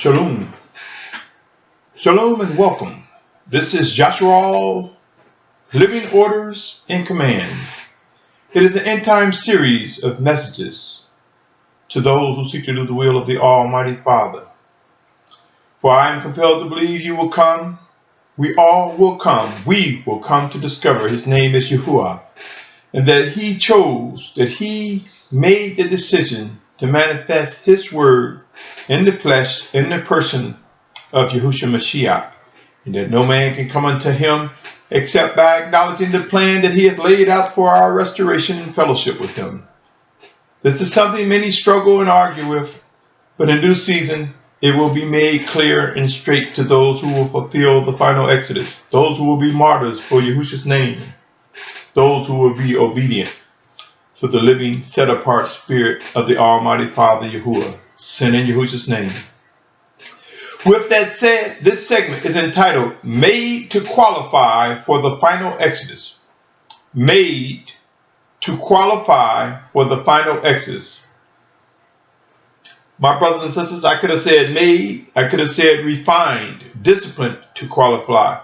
Shalom. Shalom and welcome. This is Yashar'al, Living Orders in Command. It is an end-time series of messages to those who seek to do the will of the Almighty Father. For I am compelled to believe you will come. We all will come. We will come to discover His name is Yahuwah, and that He chose, that He made the decision to manifest His word in the flesh, in the person of Yahushua Mashiach, and that no man can come unto Him except by acknowledging the plan that He has laid out for our restoration and fellowship with Him. This is something many struggle and argue with, but in due season it will be made clear and straight to those who will fulfill the final exodus, those who will be martyrs for Yahushua's name, those who will be obedient to the living, set-apart Spirit of the Almighty Father Yahuwah, sent in Yahushua's name. With that said, this segment is entitled, Made to Qualify for the Final Exodus. Made to qualify for the final exodus. My brothers and sisters, I could have said made, I could have said refined, disciplined to qualify,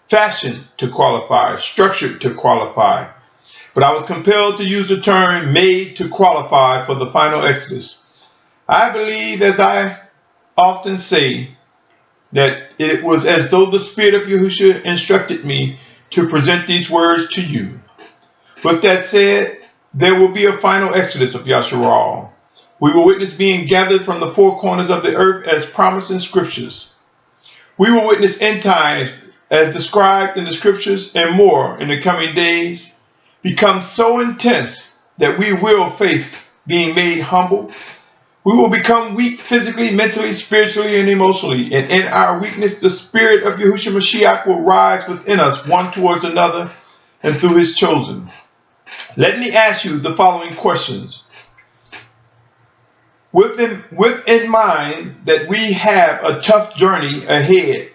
fashioned to qualify, structured to qualify. But I was compelled to use the term made to qualify for the final exodus. I believe, as I often say, that it was as though the Spirit of Yahushua instructed me to present these words to you. With that said, there will be a final exodus of Yashar'al. We will witness being gathered from the four corners of the earth as promised in scriptures. We will witness end times as described in the scriptures and more in the coming days become so intense that we will face being made humble. We will become weak physically, mentally, spiritually, and emotionally. And in our weakness, the Spirit of Yahushua Mashiach will rise within us, one towards another, and through His chosen. Let me ask you the following questions. With in mind that we have a tough journey ahead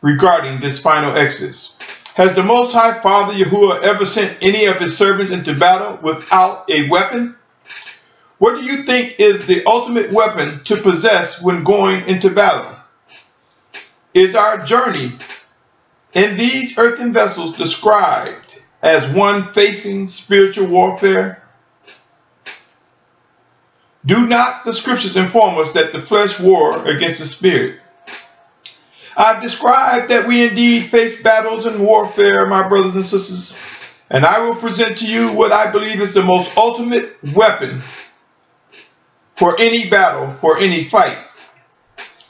regarding this final exodus. Has the Most High Father Yahuwah ever sent any of His servants into battle without a weapon? What do you think is the ultimate weapon to possess when going into battle? Is our journey in these earthen vessels described as one facing spiritual warfare? Do not the scriptures inform us that the flesh war against the spirit? I've described that we indeed face battles and warfare, my brothers and sisters, and I will present to you what I believe is the most ultimate weapon for any battle, for any fight.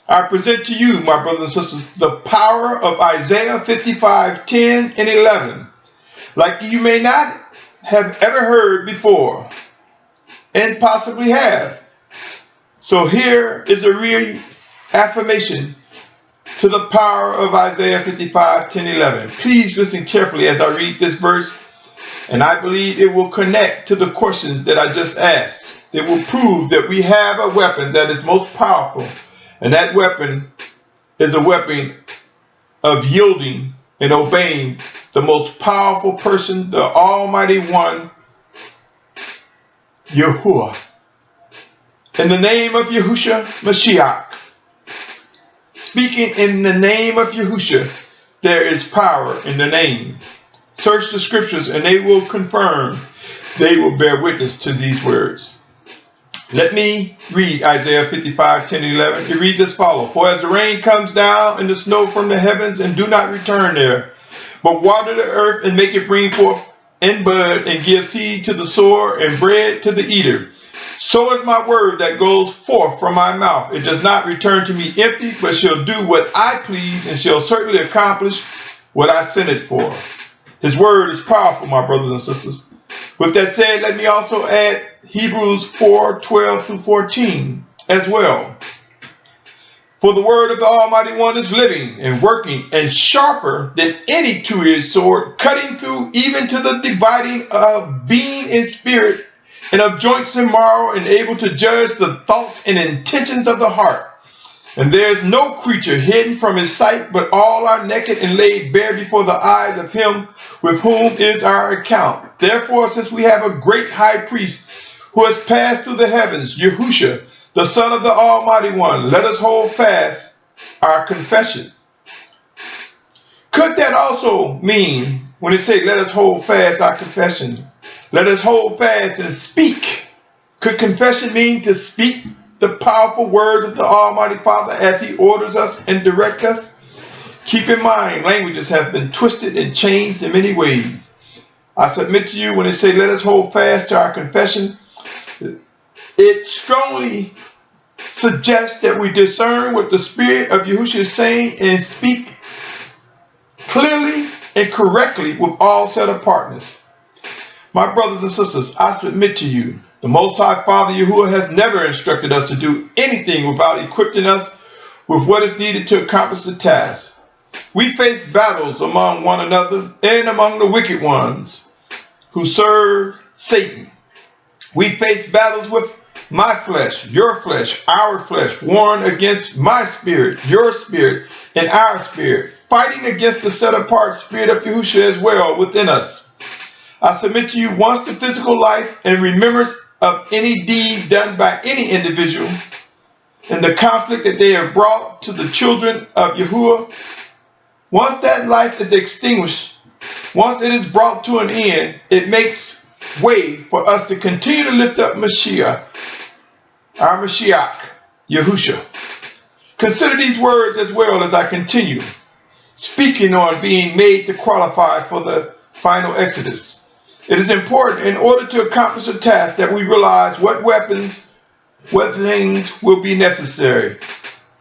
I present to you, my brothers and sisters, the power of Isaiah 55:10 and 11, like you may not have ever heard before, and possibly have. So here is a reaffirmation to the power of Isaiah 55:10, 11. Please listen carefully as I read this verse, and I believe it will connect to the questions that I just asked. It will prove that we have a weapon that is most powerful, and that weapon is a weapon of yielding and obeying the most powerful person, the Almighty One, Yahuwah. In the name of Yahushua Mashiach, speaking in the name of Yahushua, there is power in the name. Search the scriptures and they will confirm, they will bear witness to these words. Let me read Isaiah 55:10, 11. It reads as follows. For as the rain comes down and the snow from the heavens and do not return there, but water the earth and make it bring forth and bud and give seed to the sower and bread to the eater, so is my word that goes forth from my mouth. It does not return to me empty, but shall do what I please and shall certainly accomplish what I sent it for. His word is powerful, my brothers and sisters. With that said, let me also add Hebrews 4:12 through 14 as well. For the word of the Almighty One is living and working and sharper than any two-edged sword, cutting through even to the dividing of being and spirit and of joints and marrow, and able to judge the thoughts and intentions of the heart. And there is no creature hidden from His sight, but all are naked and laid bare before the eyes of Him with whom is our account. Therefore, since we have a great high priest who has passed through the heavens, Yahushua, the Son of the Almighty One, let us hold fast our confession. Could that also mean, when it says, let us hold fast our confession, let us hold fast and speak? Could confession mean to speak the powerful words of the Almighty Father as He orders us and directs us? Keep in mind, languages have been twisted and changed in many ways. I submit to you, when it says, let us hold fast to our confession, it strongly suggests that we discern what the Spirit of Yahushua is saying and speak clearly and correctly with all set apartness. My brothers and sisters, I submit to you, the Most High Father Yahuwah has never instructed us to do anything without equipping us with what is needed to accomplish the task. We face battles among one another and among the wicked ones who serve Satan. We face battles with my flesh, your flesh, our flesh, warring against my spirit, your spirit, and our spirit, fighting against the set-apart Spirit of Yahushua as well within us. I submit to you, once the physical life and remembrance of any deed done by any individual and the conflict that they have brought to the children of Yahuwah, once that life is extinguished, once it is brought to an end, it makes way for us to continue to lift up Mashiach, our Mashiach, Yahushua. Consider these words as well as I continue speaking on being made to qualify for the final exodus. It is important in order to accomplish the task that we realize what weapons, what things will be necessary.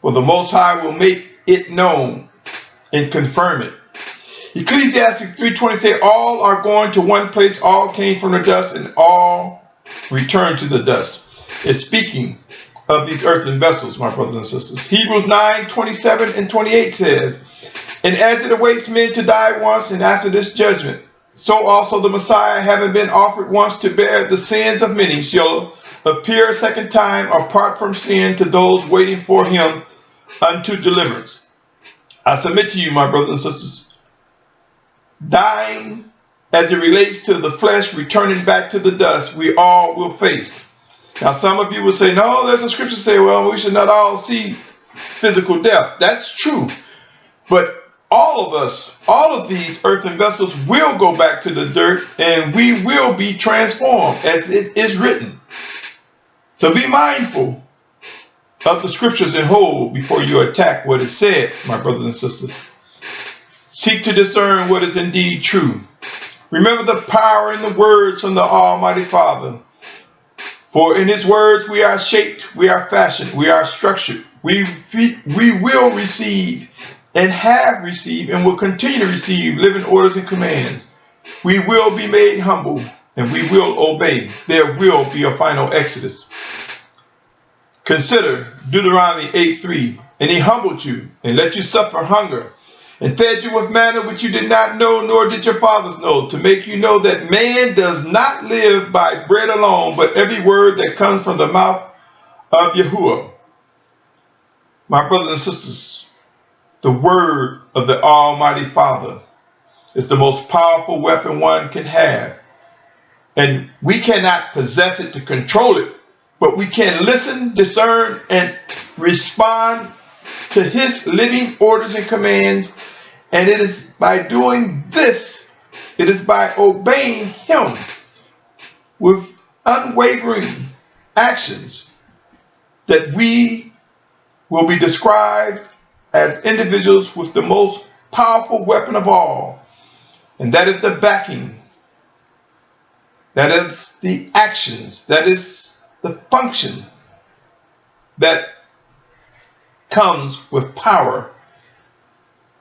For the Most High will make it known and confirm it. Ecclesiastes 3:20 says, all are going to one place, all came from the dust, and all return to the dust. It's speaking of these earthen vessels, my brothers and sisters. Hebrews 9:27 and 28 says, and as it awaits men to die once, and after this judgment, so also the Messiah, having been offered once to bear the sins of many, shall appear a second time apart from sin to those waiting for him unto deliverance. I submit to you, my brothers and sisters, dying as it relates to the flesh returning back to the dust, we all will face. Now some of you will say, no, there's a scripture say, well, we should not all see physical death. That's true. But all of us, all of these earthen vessels will go back to the dirt, and we will be transformed as it is written. So be mindful of the scriptures in whole before you attack what is said, my brothers and sisters. Seek to discern what is indeed true. Remember the power in the words from the Almighty Father. For in his words we are shaped, we are fashioned, we are structured. We will receive and have received and will continue to receive living orders and commands. We will be made humble and we will obey. There will be a final exodus. Consider Deuteronomy 8:3. And he humbled you and let you suffer hunger and fed you with manna which you did not know, nor did your fathers know, to make you know that man does not live by bread alone, but every word that comes from the mouth of Yahuwah. My brothers and sisters, the word of the Almighty Father is the most powerful weapon one can have. And we cannot possess it to control it, but we can listen, discern, and respond to his living orders and commands. And it is by doing this, it is by obeying him with unwavering actions that we will be described as individuals with the most powerful weapon of all. And that is the backing. That is the actions. That is the function that comes with power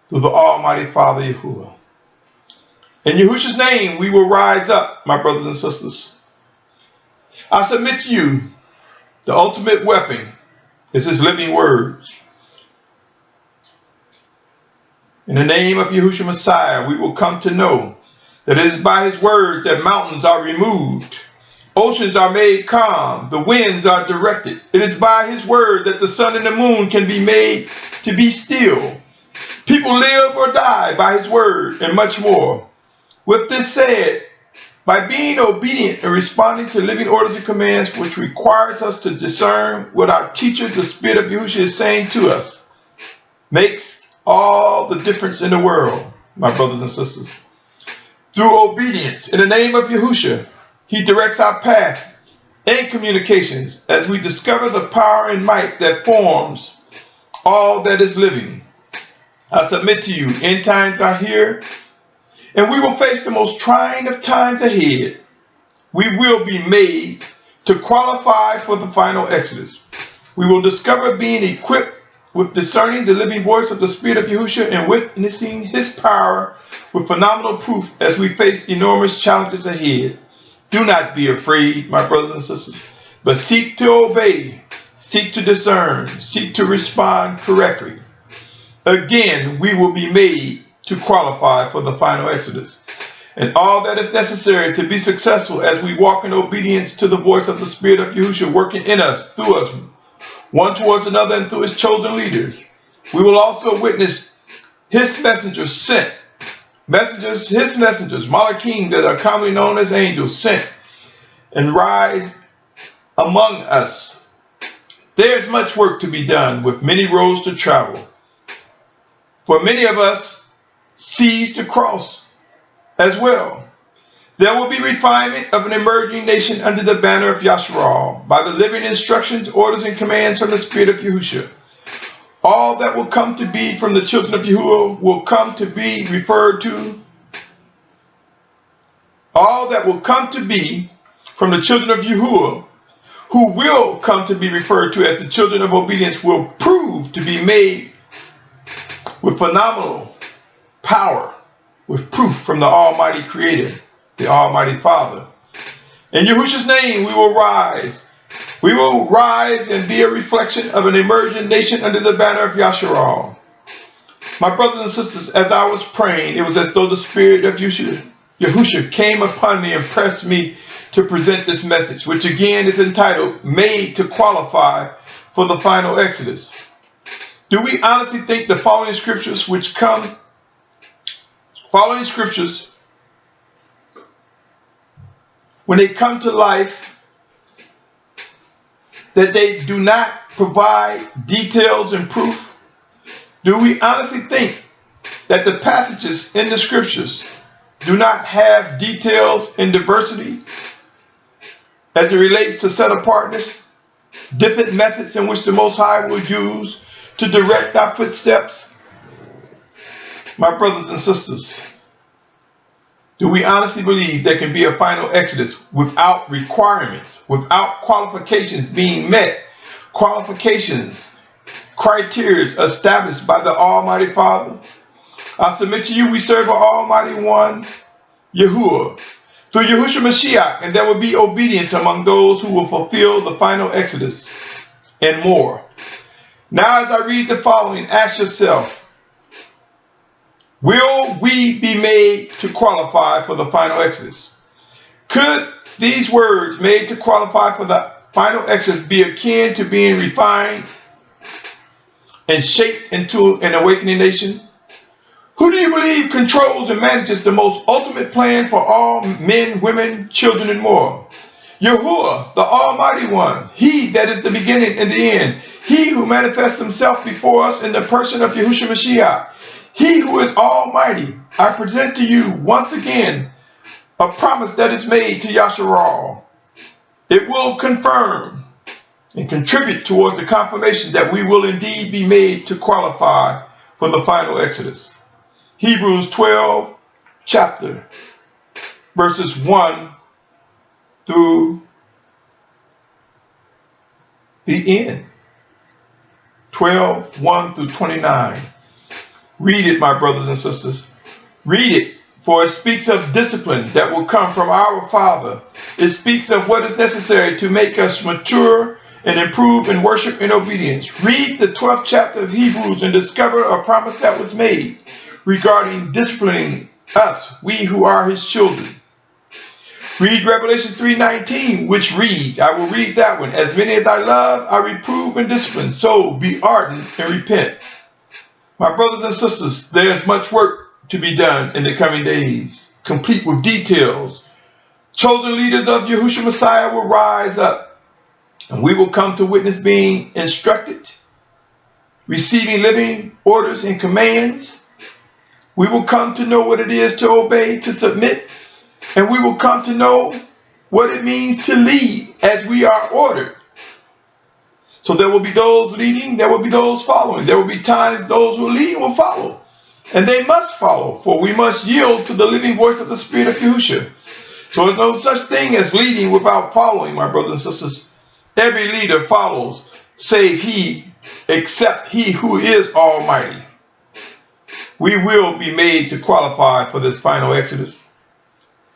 through the Almighty Father Yahuwah. In Yahushua's name, we will rise up, my brothers and sisters. I submit to you, the ultimate weapon is his living words. In the name of Yahushua Messiah, we will come to know that it is by his words that mountains are removed, oceans are made calm, the winds are directed. It is by his word that the sun and the moon can be made to be still. People live or die by his word, and much more. With this said, By being obedient and responding to living orders and commands, which requires us to discern what our teacher, the Spirit of Yahushua, is saying to us, makes all the difference in the world, my brothers and sisters. Through obedience, in the name of Yahushua, he directs our path and communications as we discover the power and might that forms all that is living. I submit to you, end times are here, and we will face the most trying of times ahead. We will be made to qualify for the final exodus. We will discover being equipped with discerning the living voice of the Spirit of Yahushua and witnessing his power with phenomenal proof as we face enormous challenges ahead. Do not be afraid, my brothers and sisters, but seek to obey, seek to discern, seek to respond correctly. Again, we will be made to qualify for the final exodus, and all that is necessary to be successful as we walk in obedience to the voice of the Spirit of Yahushua working in us, through us, one towards another and through his chosen leaders. We will also witness his messengers sent, his messengers, Malachim, that are commonly known as angels, sent and rise among us. There's much work to be done with many roads to travel. For many of us, seas to cross as well. There will be refinement of an emerging nation under the banner of Yashar'al by the living instructions, orders, and commands from the Spirit of Yahushua. All that will come to be from the children of Yahuwah will come to be referred to. All that will come to be from the children of Yahuwah, who will come to be referred to as the children of obedience, will prove to be made with phenomenal power, with proof from the Almighty Creator, the Almighty Father. In Yahushua's name we will rise. We will rise and be a reflection of an emerging nation under the banner of Yashar'al. My brothers and sisters, as I was praying, it was as though the Spirit of Yahushua came upon me and pressed me to present this message, which again is entitled, Made to Qualify for the Final Exodus. Do we honestly think the following scriptures when they come to life, that they do not provide details and proof? Do we honestly think that the passages in the scriptures do not have details and diversity as it relates to set apartness, different methods in which the Most High will use to direct our footsteps? My brothers and sisters, do we honestly believe there can be a final exodus without requirements, without qualifications being met, qualifications, criteria established by the Almighty Father? I submit to you, we serve an Almighty One, Yahuwah, through Yahushua Mashiach, and there will be obedience among those who will fulfill the final exodus and more. Now, as I read the following, ask yourself, will we be made to qualify for the final exodus? Could these words, made to qualify for the final exodus, be akin to being refined and shaped into an awakening nation? Who do you believe controls and manages the most ultimate plan for all men, women, children, and more? Yahuwah, the Almighty One, he that is the beginning and the end, he who manifests himself before us in the person of Yahushua Mashiach, he who is almighty. I present to you once again a promise that is made to Yashar'al. It will confirm and contribute towards the confirmation that we will indeed be made to qualify for the final exodus. Hebrews 12, chapter, verses 1 through the end. 12, 1 through 29. Read it, my brothers and sisters. Read it, for it speaks of discipline that will come from our Father. It speaks of what is necessary to make us mature and improve in worship and obedience. Read the 12th chapter of Hebrews and discover a promise that was made regarding disciplining us, we who are his children. Read Revelation 3:19, which reads, I will read that one, as many as I love, I reprove and discipline, so be ardent and repent. My brothers and sisters, there is much work to be done in the coming days, complete with details, chosen leaders of Yahushua Messiah will rise up, and we will come to witness being instructed, receiving living orders and commands. We will come to know what it is to obey, to submit, and we will come to know what it means to lead as we are ordered. So there will be those leading, there will be those following. There will be times those who lead will follow. And they must follow, for we must yield to the living voice of the Spirit of Yahushua. So there's no such thing as leading without following, my brothers and sisters. Every leader follows, save he, except he who is almighty. We will be made to qualify for this final exodus.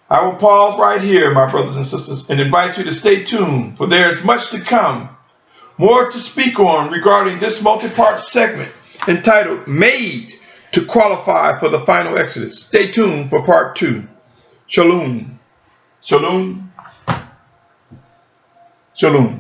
I will pause right here, my brothers and sisters, and invite you to stay tuned, for there is much to come. More to speak on regarding this multi-part segment entitled Made to Qualify for the Final Exodus. Stay tuned for part 2. Shalom. Shalom. Shalom.